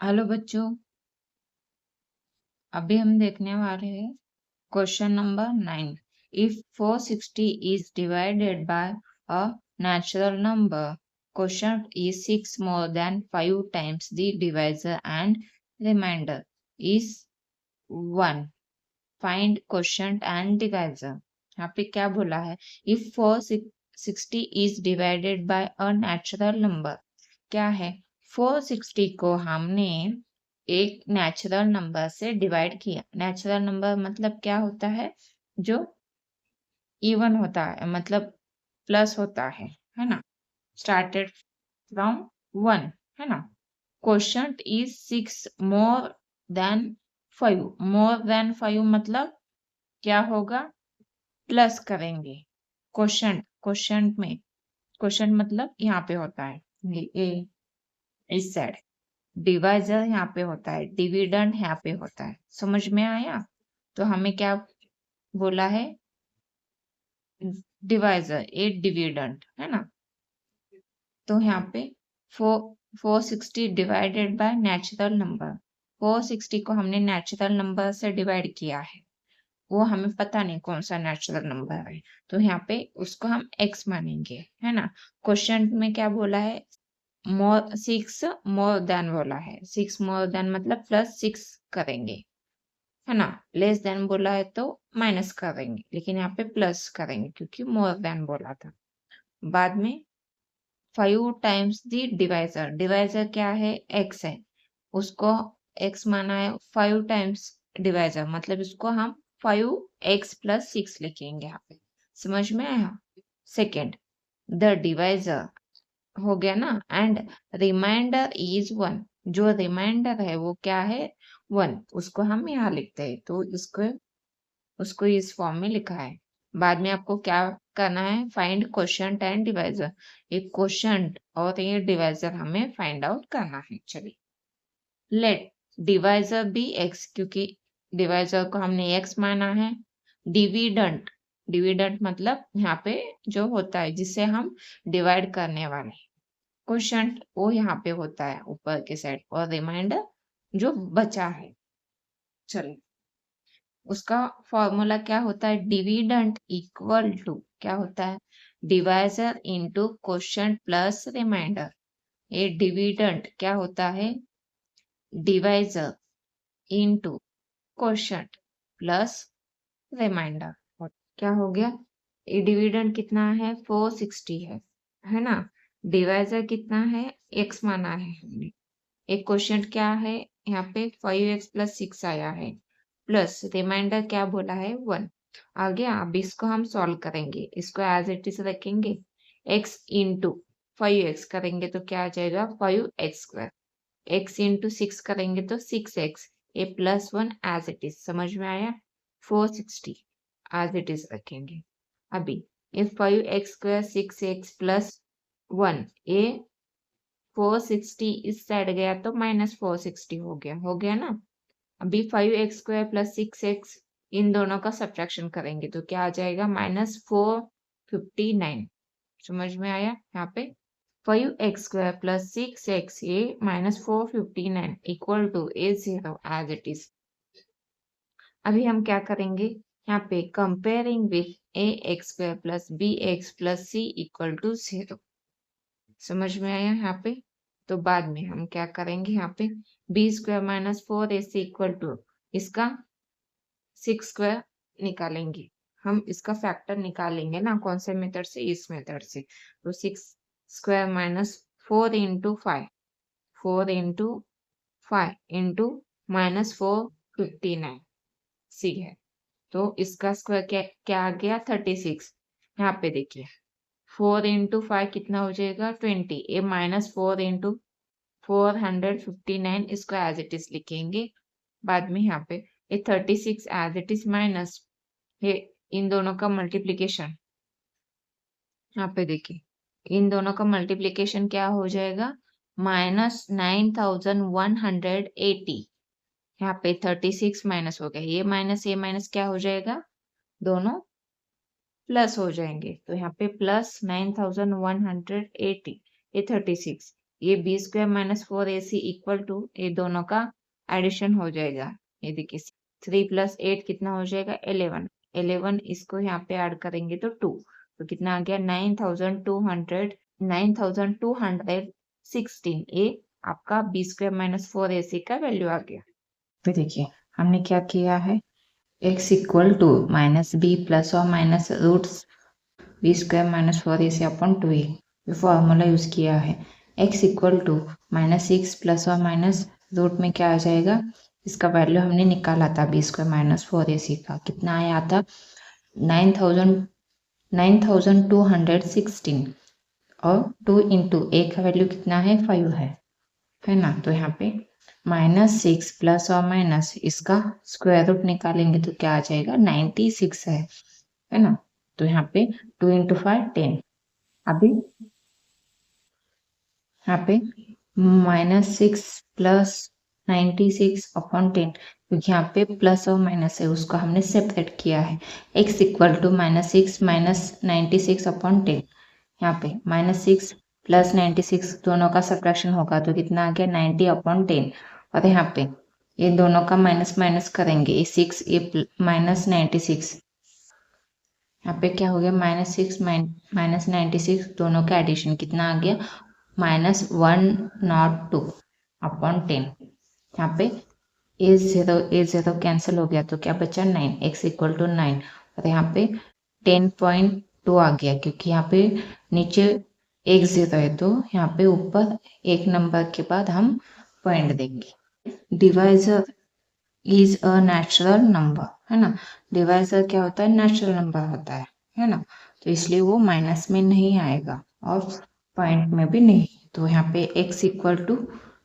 Hello बच्चों, अभी हम देखने वाले हैं question number 9। If 460 is divided by a natural number, quotient is 6 more than 5 times the divisor and remainder is 1. Find quotient and divisor। यहाँ पे क्या बोला है? If 460 is divided by a natural number, क्या है? 460 को हमने एक नेचुरल नंबर से डिवाइड किया। नेचुरल नंबर मतलब क्या होता है? जो इवन होता है, मतलब प्लस होता है ना? स्टार्टेड फ्रॉम 1, है ना? Quotient is 6 more than 5। More than 5 मतलब क्या होगा? प्लस करेंगे। क्वोशंट में, क्वोशंट मतलब यहाँ पे होता है ए, इस साइड। डिवाइजर यहाँ पे होता है, डिविडेंड यहाँ पे होता है। समझ में आया? तो हमें क्या बोला है? डिवाइजर ए डिविडेंड, है ना? तो यहाँ पे 460 डिवाइडेड बाय नेचुरल नंबर। 460 को हमने नेचुरल नंबर से डिवाइड किया है। वो हमें पता नहीं कौन सा नेचुरल नंबर है, तो यहाँ पे उसको हम x मानेंगे, है ना? क्वेश्चन में क्या बोला है? 6 मोर देन बोला है। 6 मोर देन मतलब +6 करेंगे, है ना? लेस देन बोला है तो माइनस करेंगे, लेकिन यहाँ पे प्लस करेंगे क्योंकि मोर देन बोला था। बाद में 5 टाइम्स दी डिवाइजर। डिवाइजर क्या है? x है, उसको x माना है। 5 टाइम्स डिवाइजर मतलब इसको हम 5x + 6 लिखेंगे यहाँ पे। समझ में आया? सेकेंड, द डिवाइजर हो गया ना, एंड रिमाइंडर इज 1। जो रिमाइंडर है वो क्या है? 1। उसको हम यहाँ लिखते हैं, तो उसको इस फॉर्म में लिखा है। बाद में आपको क्या करना है? Find quotient and divisor. एक क्वोशंट और ये डिवाइजर हमें फाइंड आउट करना है। चलिए, लेट डिवाइजर बी x, क्योंकि डिवाइजर को हमने x माना है। डिविडेंट, डिविडेंट मतलब यहाँ पे जो होता है जिसे हम डिवाइड करने वाले हैं। क्वोशंट वो यहाँ पे होता है ऊपर के साइड, और रिमाइंडर जो बचा है। चलिए, उसका फॉर्मूला क्या होता है? डिविडेंट इक्वल टू क्या होता है? Divisor into quotient plus remainder. ये डिविडेंट क्या होता है? Divisor into quotient plus remainder. और क्या हो गया? ये डिविडेंट कितना है? 460 है ना? डिवाइजर कितना है? x माना है हमने। एक क्वेश्चन क्या है? यहाँ पे 5x + 6 आया है, प्लस रिमाइंडर क्या बोला है? 1 आ गया। अब इसको हम सॉल्व करेंगे, इसको एज इट इज रखेंगे। x इंटू 5x करेंगे तो क्या आ जाएगा? 5x²। x इंटू 6 करेंगे तो 6x। ये +1 एज इट इज। समझ में आया? 460 एज इट इज रखेंगे। अभी ये 5x² 6x + 1, ये 460 इस साइड गया तो -460 हो गया ना? अभी 5x² + 6x इन दोनों का सब्ट्रैक्शन करेंगे तो क्या आ जाएगा? -459। समझ में आया? यहाँ पे 5x² + 6x ये -459 equal to A0 as it is. अभी हम क्या करेंगे? यहाँ पे comparing with ax² + bx + c = 0। समझ में आया यहाँ पे? तो बाद में हम क्या करेंगे? यहाँ पे b² - 4ac = इसका 6² निकालेंगे। हम इसका फैक्टर निकालेंगे ना, कौन से मेथड से? इस मेथड से। तो 6² - 4 × 5, 4 × 5 × -459 c है। तो इसका स्क्वायर क्या आ गया? 36। यहाँ पे देखिए 4 × 5 कितना हो जाएगा? 20। ये -4 × 459 इसको एज इट इज लिखेंगे। बाद में यहाँ पे ये 36 एज इट इज माइनस ये इन दोनों का मल्टीप्लीकेशन। यहाँ पे देखिए इन दोनों का मल्टीप्लीकेशन क्या हो जाएगा? -9180। यहाँ पे 36 माइनस हो गया, ये माइनस क्या हो जाएगा? दोनों प्लस हो जाएंगे। तो यहाँ पे +9180, ये 36, ये B square minus 4ac equal to ये दोनों का एडिशन हो जाएगा। ये देखिए 3 + 8 कितना हो जाएगा 11। 11 इसको यहाँ पे ऐड करेंगे तो 2, तो कितना आ गया 9216। ये आपका बी स्क्वायर माइनस 4ac का वैल्यू आ गया। तो देखिए हमने क्या किया है, x equal to minus b plus और minus roots b square minus 4ac upon 2a ये फॉर्मूला यूज किया है। x इक्वल टू -6 प्लस और माइनस रूट में क्या आ जाएगा, इसका वैल्यू हमने निकाला था बी स्क्वायर माइनस 4ac का, कितना आया था 9216 और 2 इंटू a का वैल्यू कितना है 5 है ना। तो यहाँ पे -6 प्लस और माइनस इसका स्क्वायर रूट निकालेंगे तो क्या आ जाएगा 96 है ना। तो यहाँ पे 2 इंटू 5 10। अभी यहाँ पे -6 प्लस 96 अपॉन 10, क्योंकि यहाँ पे प्लस और माइनस है उसको हमने सेपरेट किया है। x equal to -6 minus 96 upon 10, यहाँ पे -6 प्लस 96 दोनों का सब्ट्रैक्शन होगा तो कितना आ गया 90 अपॉन 10। और यहाँ पे ये दोनों का माइनस माइनस करेंगे, ये 6 ये माइनस 96, यहाँ पे क्या हो गया -6 माइनस 96 दोनों का एडिशन कितना आ गया -102 अपॉन 10। यहाँ पे a0 कैंसिल हो गया तो क्या बचा 9, x इक्वल टू 9। और यहाँ पे 10.2 आ गया क्योंकि यहाँ पे नीचे एक 0 है तो यहाँ पे ऊपर एक नंबर के बाद हम पॉइंट देंगे। Divisor is a natural number, है ना। डिवाइजर क्या होता है, नेचुरल नंबर होता है ना। तो इसलिए वो माइनस में नहीं आएगा और पॉइंट में भी नहीं। तो यहाँ पे x equal to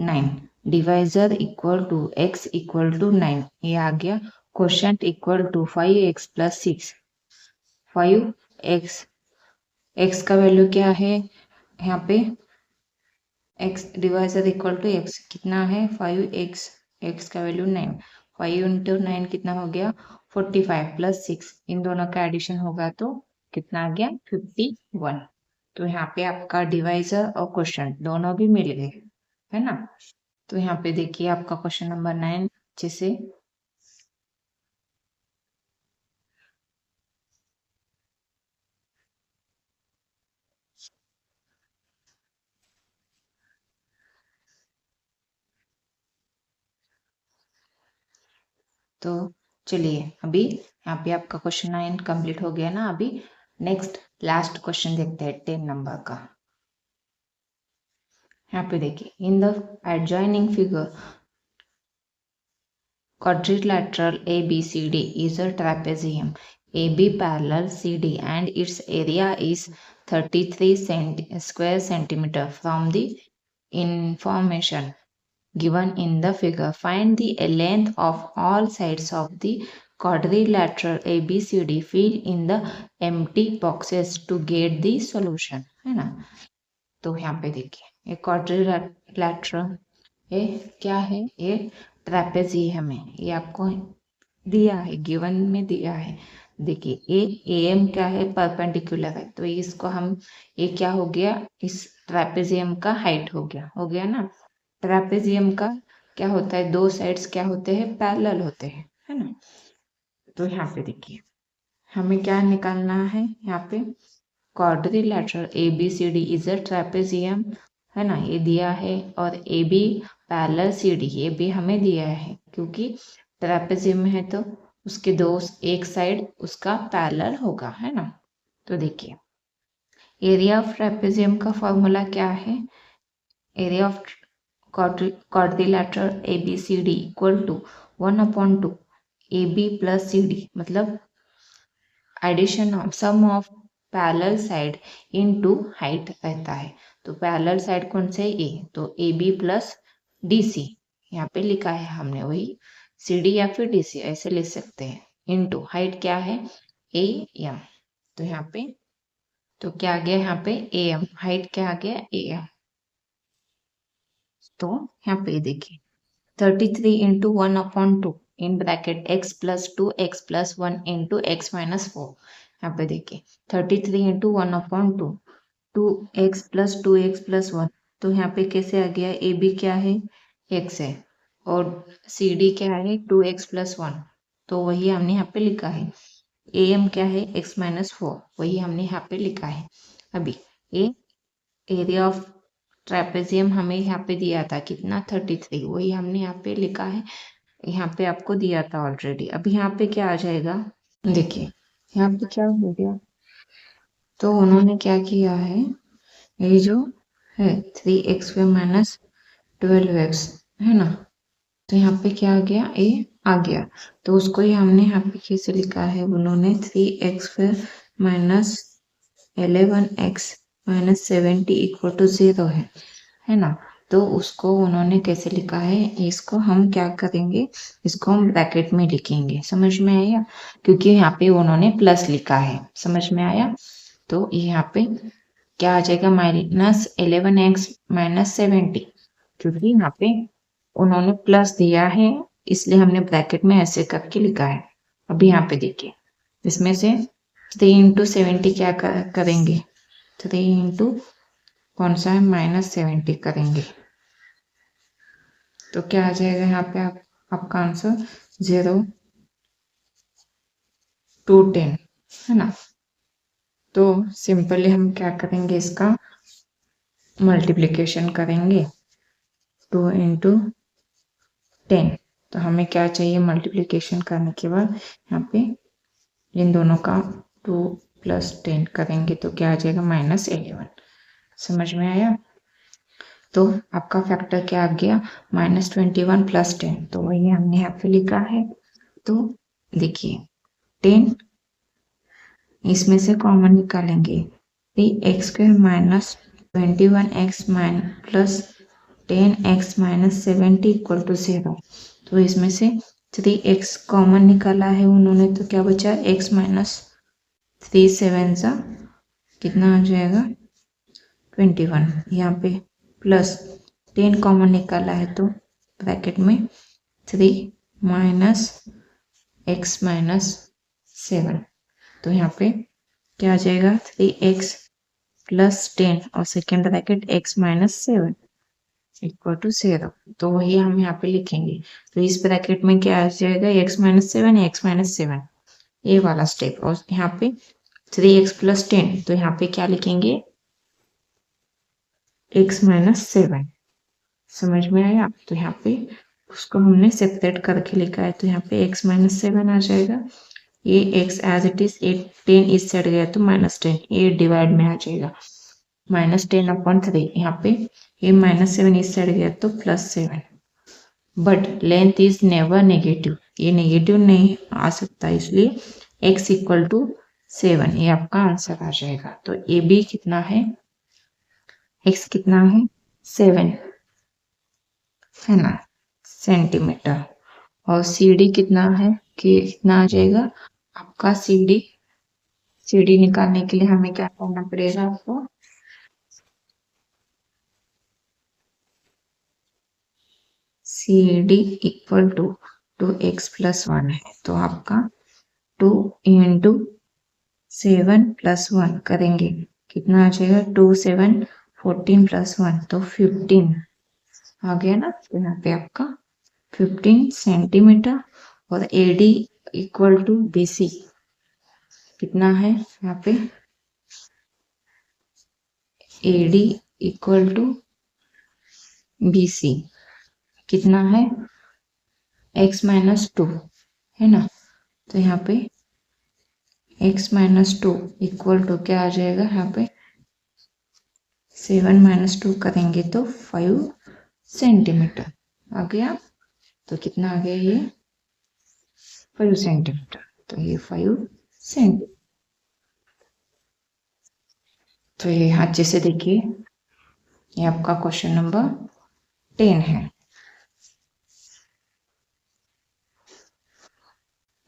9, divisor equal to x equal to 9 ये आ गया। Quotient equal to 5x plus 6। 5x का वैल्यू क्या है यहाँ पे, x divisor equal to x कितना है 5x, x का वैल्यू 9, 5 इंटू 9 कितना हो गया 45 प्लस 6, इन दोनों का एडिशन होगा तो कितना आ गया 51। तो यहाँ पे आपका डिवाइजर और क्वोशिएंट दोनों भी मिल गए, है ना। तो यहाँ पे देखिए आपका क्वेश्चन नंबर 9 जैसे तो चलिए अभी यहाँ पे आपका क्वेश्चन 9 कंप्लीट हो गया ना। अभी नेक्स्ट लास्ट क्वेश्चन देखते हैं 10 नंबर का। यहाँ पे देखिए in the adjoining figure quadrilateral ABCD is a trapezium. AB parallel CD and its area is 33 square centimeter from the information given in the figure. Find the length of all sides of the quadrilateral ABCD. Fill in the empty boxes to get the solution, है ना। तो यहाँ पे देखिए ये quadrilateral ये क्या है, ये ट्रेपेजियम है। ये आपको दिया है, गिवन में दिया है। देखिए ए एम क्या है परपेंडिकुलर है तो इसको हम ये क्या हो गया इस ट्रेपेजियम का हाइट हो गया ना। ट्रेपेजियम का क्या होता है, दो साइड्स क्या होते हैं पैरेलल होते हैं, है ना। तो यहाँ पे देखिए हमें क्या निकालना है, यहाँ पे quadrilateral ABCD is a trapezium, है ना, ये दिया है। और AB पैरेलल CD ये भी हमें दिया है क्योंकि ट्रेपेजियम है तो उसके दो एक साइड उसका पैरेलल होगा, है ना। तो देखिए एरिया ऑफ ट्रेपेजियम का फॉर्मूला क्या है, area of quadrilateral ABCD equal to 1/2 AB plus CD, मतलब addition of sum of parallel side into height रहता है। तो पैरेलल साइड कौन से ए, तो AB प्लस DC यहाँ पे लिखा है हमने, वही CD या फिर DC ऐसे लिख सकते हैं। इनटू हाइट क्या है AM, तो यहाँ पे तो क्या आ गया यहाँ पे AM, हाइट क्या आ गया AM। तो यहाँ पे देखिए 33 into 1/2 in bracket x plus 2 x plus 1 into x minus 4। यहाँ पे देखिए 33 into 1/2 2x plus 2x plus 1 तो यहाँ पे कैसे आ गया, ए बी क्या है, x है, और सी डी क्या है, 2x+1, तो वही हमने यहाँ पे लिखा है। ए एम क्या है, x-4, वही हमने यहाँ पे लिखा है। अभी एरिया ऑफ ट्रेपेजियम हमें यहाँ पे दिया था कितना, 33, वही हमने यहाँ पे लिखा है, यहाँ पे आपको दिया था ऑलरेडी। अभी यहाँ पे क्या आ जाएगा, देखिए यहाँ पे क्या हो गया, तो उन्होंने क्या किया है, ये जो है 3x² - 12x है ना, तो यहाँ पे क्या आ गया, ए आ गया, तो उसको ही हमने यहाँ पे कैसे लिखा है, उन्होंने 3x² - 11x - 70 = 0 है ना, तो उसको उन्होंने कैसे लिखा है, इसको हम क्या करेंगे, इसको हम ब्रैकेट में लिखेंगे, समझ में आया, क्योंकि यहाँ पे उन्होंने प्लस लिखा है, समझ में आया। तो यहाँ पे क्या आ जाएगा, -11x - 70, क्योंकि यहाँ पे उन्होंने प्लस दिया है, इसलिए हमने ब्रैकेट में ऐसे करके लिखा है। अभी यहाँ पे देखिए, इसमें से 3 × 70 क्या करेंगे, 3 × कौन सा है, -70 करेंगे, तो क्या आ जाएगा यहाँ पे आपका आंसर 0 to 10 है ना। तो सिंपली हम क्या करेंगे, इसका मल्टीप्लिकेशन करेंगे, 2 × 10, तो हमें क्या चाहिए, मल्टीप्लिकेशन करने के बाद यहाँ पे इन दोनों का 2 + 10 करेंगे, तो क्या आ जाएगा, -11, समझ में आया। तो आपका फैक्टर क्या आ गया, -21 + 10, तो वही हमने यहाँ पे लिखा है। तो देखिए 10 इसमें से कॉमन निकालेंगे, 3x² - 21x + 10x - 70 = 0, तो इसमें से 3x कॉमन निकाला है उन्होंने, तो क्या बचा, x - 3 7 सा कितना आ जाएगा, 21, यहाँ पे प्लस 10 कॉमन निकाला है, तो ब्रैकेट में 3 - x - 7, तो यहाँ पे क्या आ जाएगा, 3x + 10 और सेकेंड ब्रैकेट x - 7 = 0, तो वही हम यहाँ पे लिखेंगे। तो इस ब्रैकेट में क्या आ जाएगा, x - 7 x - 7, ये वाला स्टेप, और यहाँ पे 3x + 10, तो यहाँ पे क्या लिखेंगे, x - 7, समझ में आया। तो यहाँ पे उसको हमने सेपरेट करके लिखा है, तो यहाँ पे x - 7 आ जाएगा, ये x एज इट इज, 10 इस साइड गया तो -10, ये डिवाइड में आ जाएगा, -10/3, यहाँ पे ये -7 इस साइड गया तो +7, but length is never negative, ये नेगेटिव नहीं आ सकता, इसलिए x = 7, ये आपका आंसर आ जाएगा। तो ए बी कितना है, x कितना है, 7 है ना, सेंटीमीटर, और सी डी कितना है, कि कितना आ जाएगा आपका, सी डी निकालने के लिए हमें क्या करना पड़ेगा, आपको सी डी = 2x+1 है, तो आपका 2 × 7 + 1 करेंगे, कितना आ जाएगा, 2 7 14 + 1, तो 15 आ गया ना, तो यहाँ पे आपका 15 सेंटीमीटर, और AD = BC कितना है, यहाँ पे AD = BC कितना है, x - 2 है ना, तो यहाँ पे x - 2 = क्या आ जाएगा, यहाँ पे 7 - 2 करेंगे तो 5 सेंटीमीटर आ गया, तो कितना आ गया, ये 5 सेंटीमीटर, तो ये 5 सेंटीमीटर। तो ये अच्छे से देखिए, ये आपका क्वेश्चन नंबर 10 है।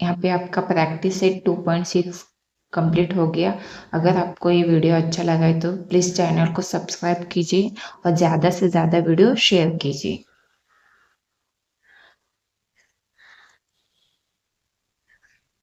यहाँ पे आपका प्रैक्टिस सेट 2.6 कंप्लीट हो गया। अगर आपको ये वीडियो अच्छा लगा है तो प्लीज़ चैनल को सब्सक्राइब कीजिए और ज़्यादा से ज़्यादा वीडियो शेयर कीजिए।